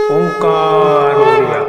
ओंकार ओडिया।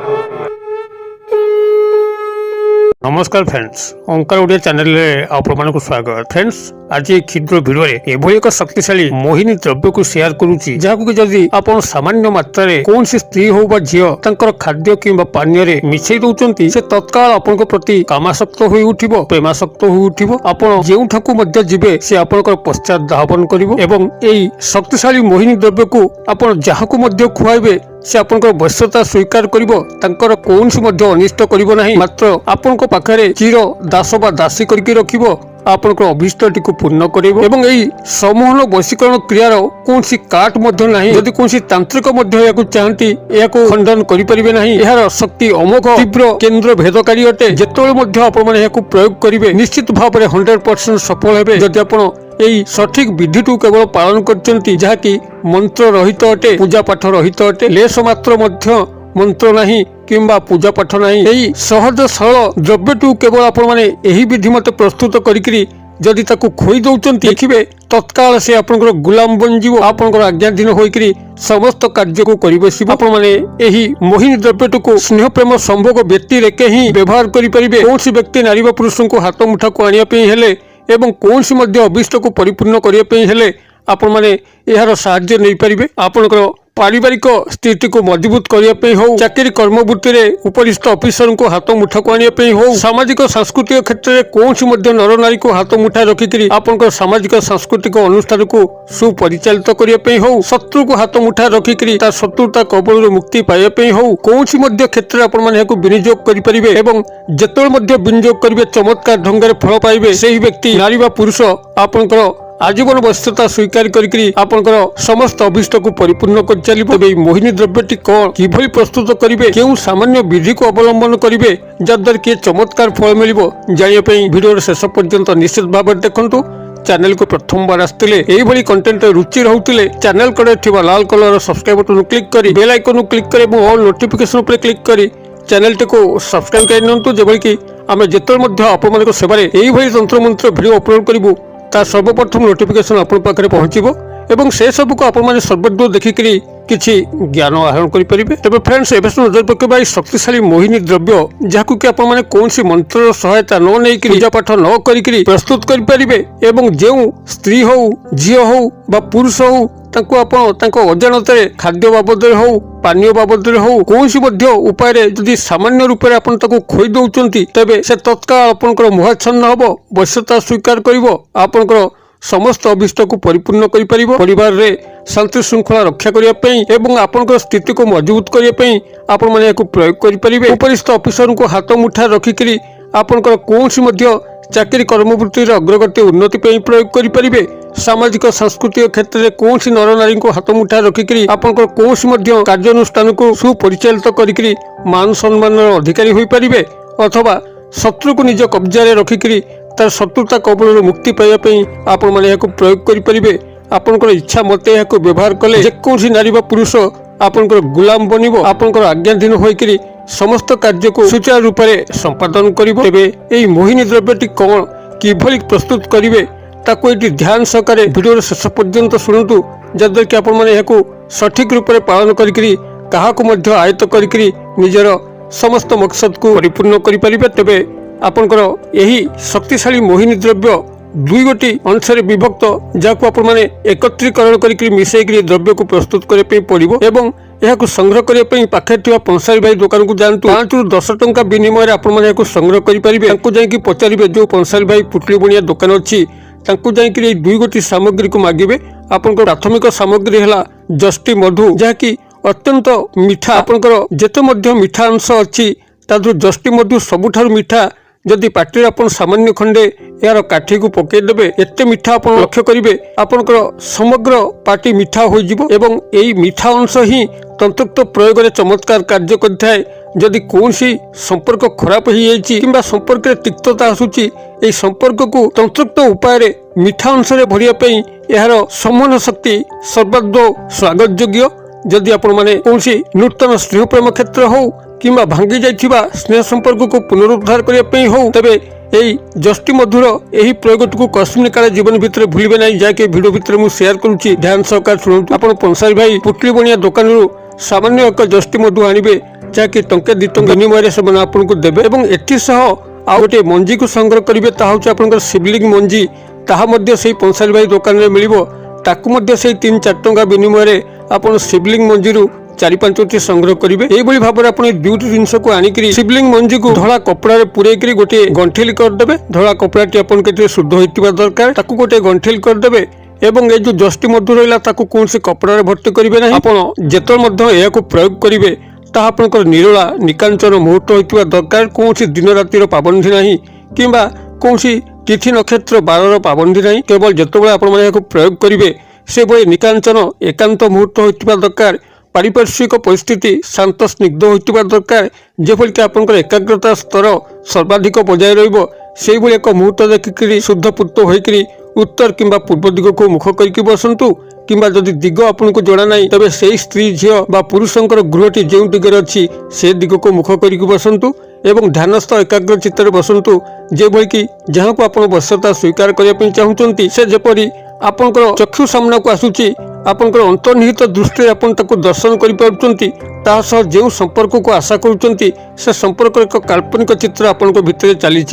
नमस्कार फ्रेंड्स, ओंकार ओडिया चैनल रे आपण को स्वागत। फ्रेंड्स, आज एक क्षुद्र भिडियो रे एभली एक शक्तिशाली मोहिनी द्रव्य को शेयर करूची, जहां को जदि आपण सामान्य मात्रा रे कौन सी स्त्री हो बा झियो तांकर खाद्य किंबा पानीय रे मिसई दउचंती, से तत्काल आपण को प्रति कामासक्त होई उठिबो, प्रेमासक्त होई उठिबो। आपण जेउ ठाकू मध्य जिबे से आपनकर पश्चात धावन करिवो एवं एई शक्तिशाली मोहिनी द्रव्य को आपण जहाकू मध्य खुआइबे से आपनकर वश्यता स्वीकार करिवो, तांकर कौनसी मध्य अनिष्ट करिवो नाही। मात्र आपनको पाखरे चिर दास बा दासी करके रखिबो, आपनकर अभिष्टटी को पूर्ण करिवो एवं एई समूहन वशीकरण क्रियार कौनसी काट मध्य नाही। यदि कौनसी तांत्रिक मध्य याकू चाहंती याकू खंडन करि परिबे नाही। एहार शक्ति अमोघ तीव्र केंद्र भेदकारी अटे। जेतोळे मध्य आपण माने याकू प्रयोग करिवे निश्चित भाव में 100% सफल हेबे, जदि आपण एई सठिक विधिटू केवल पालन करचंती, जहाकी मंत्र रहित अटे, पूजा पाठ रहित अटे। लेस मात्र मध्य मंत्र नहीं किंबा पूजा पाठ नहीं। एई सहज सरल द्रव्यटू केवल आपण माने एही विधि मते प्रस्तुत करिकरी जदि ताकू खोई दउचंती, देखिबे तत्काल से आपनकर गुलाम बन जीवो, आपनकर आज्ञाधीन होइकरी समस्त कार्य को करि बसिबो। आपण माने एही मोहिनी द्रव्यटू को स्नेह प्रेम संभोग व्यक्ति रेके ही व्यवहार करि परिबे। कोनसी व्यक्ति नारी बा पुरुष को हाथ मुठा को आनिया पे हेले एवं कौनसी मध्य अभिष्ट को परिपूर्ण करिया पे हेले आपण माने एहार सहाय्य नै परिबे। आपनकर पारिवारिक स्थिति को मजबूत करिया पे हो, चाकरी कर्मवृत्ति रे उपरिस्थ ऑफिसर को हाथ मुठा को आनिया पे हो, सामाजिक सांस्कृतिक क्षेत्र रे कौनसी मध्य नर नारी को हाथ मुठा रखिकरी आपनकर सामाजिक सांस्कृतिक अनुष्ठान को सुपरिचालित करिया पे हो, शत्रु को हाथ मुठा रखिकरी ता शत्रुता कबल रे मुक्ति पाइया पे हो, कौनसी मध्य क्षेत्र आपण माने याकू विनियोग करि परिबे एवं जेतोल मध्य विनियोग करिवे चमत्कार ढंग रे फल पाइबे। सेही व्यक्ति नारी बा पुरुष आपनकर आजीवन वश्यता स्वीकार करिकरी आपनकर समस्त अभिष्ट को परिपूर्ण कर चलिबो। एई मोहिनी द्रव्यटी कोन किभली प्रस्तुत करिवे, केउ सामान्य विधि को अवलंबन करिवे जद्वारा के चमत्कार फल मिलिबो, जानिया पई वीडियो शेष पर्यंत निश्चित भाव देखंतु। चैनल को प्रथम बार आस्तिले एई भली कंटेंट रुचि रहउतिले चैनल कड़े थिबा लाल कलर सब्सक्राइब बटन क्लिक करी बेल आइकन क्लिक करी एवं ऑल नोटिफिकेशन पर क्लिक करी चैनल को सब्सक्राइब कर नियंतु, जेबल कि आमे जेतल मध्य आपण मानक सेवारे एई भली तंत्र मंत्र वीडियो अपलोड करिवु ता सर्वप्रथम नोटिफिकेशन आपण पाखरे पहुंचीबो एवं से सब को आपण माने सर्वदूर देखिकरी किछि ज्ञान आहरण करि परिबे। तबे फ्रेंड्स, एबे नजर पकेबा शक्तिशाली मोहिनी द्रव्य जाकू कि आपण माने कोनसी मंत्र सहायता न नै कि पूजा पाठ न करिकरी प्रस्तुत करि परिबे एवं जेउ स्त्री हो झियो हो बा पुरुष हो तांको आपण तांको अजाणतरे खाद्य बाबद हो पानीय बाबद हो कौनसी मध्य उपाय रे जदि सामान्य रूप रे आपण ताको खोई दउचंती, तबे से तत्काल आपनकर मोहाच्छन्न हबो, वश्यता स्वीकार करिवो, आपनकर समस्त अभिष्ट को परिपूर्ण करि परिबो। परिवार रे शांति श्रृंखला रक्षा करिया पई एवं आपनकर स्थिति को मजबूत करिया पई आपण माने याकू प्रयोग करि परिबे। उपरिस्थ ऑफिसर को हाथ मुठा रखिकरी आपनकर कौनसी मध्य चाकरी कर्मवृत्ति रे अग्रगति उन्नति पई प्रयोग करि परिबे। सामाजिक सांस्कृतिक क्षेत्र में कौनसी नर नारी को हाथ मुठा रखिकरी आपनकर कौनसी मध्य कार्यानुष्ठान को सुपरिचालित करिकरी मान सम्मान अधिकारी होई परिबे, अथवा शत्रु को निज कब्जा रे रखिकरी तार शत्रुता कबल रे मुक्ति पाइया पई आपण माने याकू प्रयोग करि परिबे। आपनकर इच्छा मते याकू व्यवहार कले जे कोनसी नारी बा पुरुष आपनकर गुलाम बनिबो, आपनकर आज्ञाधीन होइकरी समस्त कार्य को सुचारू रूप से संपादन करिबो। तेबे एई मोहिनी द्रव्यटी कोन किभली प्रस्तुत करिवे ताको एटी ध्यान सहकारे वीडियो शेष पर्यंत शुणुतु, जद्वारा कि आपण माने याकू सठिक रूप से पालन करिकरी काहाकू मध्य आयत्त करिकरी निजर समस्त मकसद को परिपूर्ण करि परिबे। तेबे आपनकर एही शक्तिशाली मोहिनी द्रव्य दुई गोटी अंश रे विभक्त, जाको आपण माने एकत्रीकरण करिकरी मिसेइकरी द्रव्य को प्रस्तुत करे पे पड़िबो एवं यहाकू संग्रह करिया पई पाखे थिबा पंसारी भाई दुकान को जानतु 5 रु 10 टंका विनिमय रे आपण माने याकू संग्रह करि परिबे। तांको जाई कि पचारिबे जो पंसारी भाई पुटली बनिया दुकान अछि तांको जाई कि दुई गोटी सामग्री को मागिबे। आपनकर प्राथमिक सामग्री हला जस्टी मधु, जाकी अत्यंत मीठा। आपनकर जेते मध्य मीठा अंश अछि तादु जस्टी मधु सबुठारु मीठा। जदि पार्टी अपन सामान्य खंडे यार काठी को पकई देबे एते मीठा अपन लक्ष्य करिवे, आपनकर समग्र पार्टी मीठा होई जिवो एवं एई मीठा अंश ही तंत्रत्व प्रयोग रे चमत्कार कार्य करथाय। जदि कोनसी संपर्क खराब ही जाइछि किंबा संपर्क रे तिक्तता आसुछि, एई संपर्क को तंत्रत्व उपाय रे मीठा अंश रे भरिया पई यार सम्मान शक्ति सर्वदा स्वागत योग्य। जदि आपण माने कोनसी नूतन स्नेह प्रेम क्षेत्र हो किंबा भांगी जाइथिबा स्नेह संपर्क को पुनरुद्धार करिया पई हो, तबे एई जस्टी मधुर एही प्रयोग को कस्मिन काल जीवन भितर भूलिबे नै, जाके वीडियो भितर मु शेयर करूची। ध्यान सहकार सुनନ୍ତୁ। आपण पंसारी भाई पुटली बनिया दुकान सामान्य एक जष्टी मधु आनिबे जहाँकि टंके 2 टंका विनिमय से आपको देवे और एसह आउ गोटे मंजी को संग्रह करेंगे ताहा आपंकर शिवलिंग मंजी ताहा से पंसारी भाई दुकान में मिलिबो ताकू से 3-4 टंका विनिमय आप शिवलिंग मंजी 4-5टी संग्रह करेंगे यही भाव में आप दुईटी जिनस को आनिक शिवलिंग मंजी को धड़ा कपड़ा पूरे गोटे गंठिल करदे धड़ा कपड़ाटी आपके शुद्ध होता दरकार ताकू गोटे गंठिल करदे एवं ये जो जष्टी मधु रहा कौन से कपड़ा भर्ती करेंगे ना आप जिते प्रयोग करेंगे ताहा आपंकर निरोला निकांचन मुहूर्त होता दरकार कौन दिन रातिर पाबंदी ना कि कौन तिथि नक्षत्र बारर पाबंदी ना केवल जिते आप प्रयोग करेंगे से भाई निकांचन एकांत मुहूर्त होता दरकार पारिपार्श्विक परिस्थिति शांत स्निग्ध होता दरकार जेभली कि आपंकर एकाग्रता स्तर सर्वाधिक बजाय रही एक मुहूर्त देखिक शुद्ध पूत होकर उत्तर किंबा पूर्व दिग को मुख करके बसतु किंबा जदि दिग आपको जड़ा ना तेज से स्त्री झील बा पुरुषंकर गृहटी जो दिगरे अच्छी से दिग को मुख करके बसतु एवं ध्यानस्थ एकाग्र चित्तर बसतु जेभली कि जहाँ को आप वश्यता स्वीकार करने चाहते से जपरी आपंकर चक्षु सामना को आसूची आपंकर अंतर्निहित दृष्टि आपन ताको दर्शन कर जो संपर्क को आशा करुँच से संपर्क एक काल्पनिक चित्र आपण भितर चली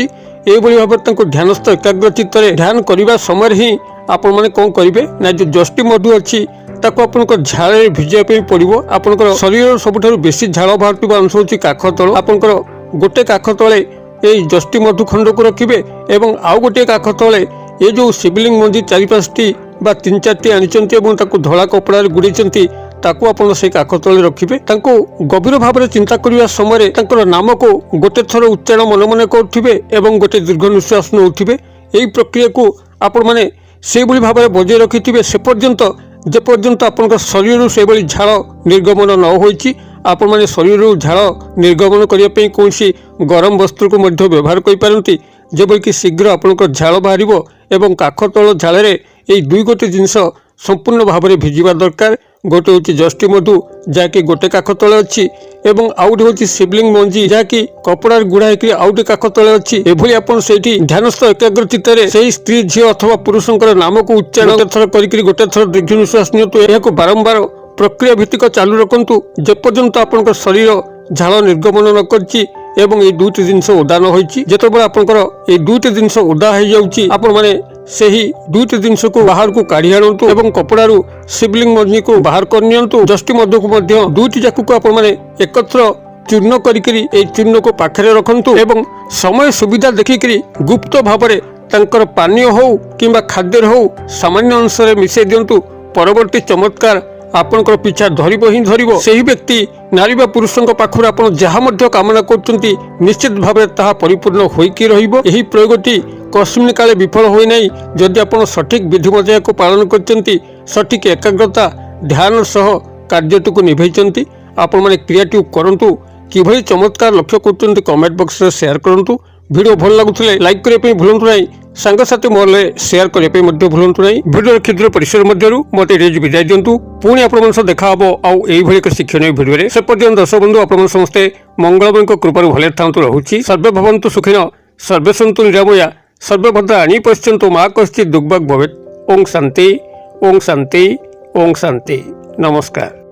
यही भाव में ध्यानस्थ एकाग्र चित्तर ध्यान करने समय ही आपण मैंने कौन करेंगे ना जो जष्टी मधु अच्छी ताको आपंकर झाड़ भिजाई पड़ो आपंकर शरीर सबुठ बेसी झाड़ बाहर अंश हूँ काख तल आपंकर गोटे काख तले ये जष्टी मधु खंड को रखिए एवं आउ गोटे काख तले ये जो शिवलिंग मंदिर 4-5टी बा 3-4टी आनी धला कपड़ा गुड़े ताकू आप काख तले रखिए गभीर भाव में चिंता करने समय नाम को गोटे थर उच्चारण मन मन करुवे और गोटे दीर्घ निश्वास नौथे यही प्रक्रिया को आपण मैंने से भाव में बजाय रखिथे से पर्यंत जेपर्यंत आप शरीर से झाड़ निर्गमन न होती आपण मैंने शरीर झाड़ निर्गमन करने कौन गरम वस्त्र को व्यवहार करपारती जेभली कि शीघ्र आपंकर झाड़ बाहर एवं काख तल झाड़े ये दुई गोटे जिनस संपूर्ण भाव में भिजिबा दरकार गोटे हूँ जष्टी मधु जहाँकि गोटे काख तले अच्छी एवं आउटे हूँ शिवलिंग मंजी जहाँकि कपड़ा गुड़ा होकर आउटे काख तले अच्छी एभली आपन सेठी ध्यानस्थ एकाग्र चित्तरे से स्त्री झील अथवा पुरुषंकर नाम को उच्चारण थर कर गोटे थर दीर्घ निश्वास नियंतु बारंबार प्रक्रिया भित्तिक चालू रखु जेपर्यंत आपंकर शरीर झाड़ निर्गमन न करछि एवं ये दुईटी जिनस ओदा न होइछि जेतेबेले आपंकर ये दुईटी जिनस ओदा हो जाउछि आपण माने सेही दुईटी जिनस को बाहर को काढ़ी आनतु एवं कपड़ारू शिवलिंग मंजी को बाहर कर नियंतु जष्टी मधु को मध्य दुईटी जाकु को आपण माने एकत्र चूर्ण करिकरी ए चूर्ण को पाखरे रखंतु एवं समय सुविधा देखिकरी गुप्त भाव में तांकर पानीय हो किंबा खाद्य हो सामान्य अंश में मिसई दियंतु परवर्ती चमत्कार आपनकर पीछा धरिबो ही धरिबो सेही व्यक्ति नारी बा पुरुषों पाखुर आपण जहाँ मध्य कामना करचंती निश्चित भाव में ताहा परिपूर्ण होइकी रहिबो एही प्रयोगटी कस्मिन काले विफल होई नै जदि आपण सठिक विधि मर्यादा को पालन करचंती सठिक एकाग्रता ध्यान सह कार्यटी को निभैचंती आपण माने क्रियाटी करंतु किभली चमत्कार लक्ष्य करचंती कमेंट बॉक्स रे शेयर करंतु वीडियो भल लागुथिले लाइक करबे भूलंतु नै सांगसाथी मोहल्ले शेयर करने भूलु ना भिडियो क्षुद्र परिसर मध्य मत विदाय दिंतु पुणी आप देखा हम आउ एक शिक्षण भिडियो से पर्यटन दर्शक बंधु आप समस्ते मंगलमय कृपा भले था रोचे सर्वे भवन्तु सुखिन सर्वे सन्तु निरामया सर्वे भद्राणि पश्यन्तु मा कश्चित् दुर्भाग् भवेत्। ओं शांति ओं शांति ओं शांति। नमस्कार।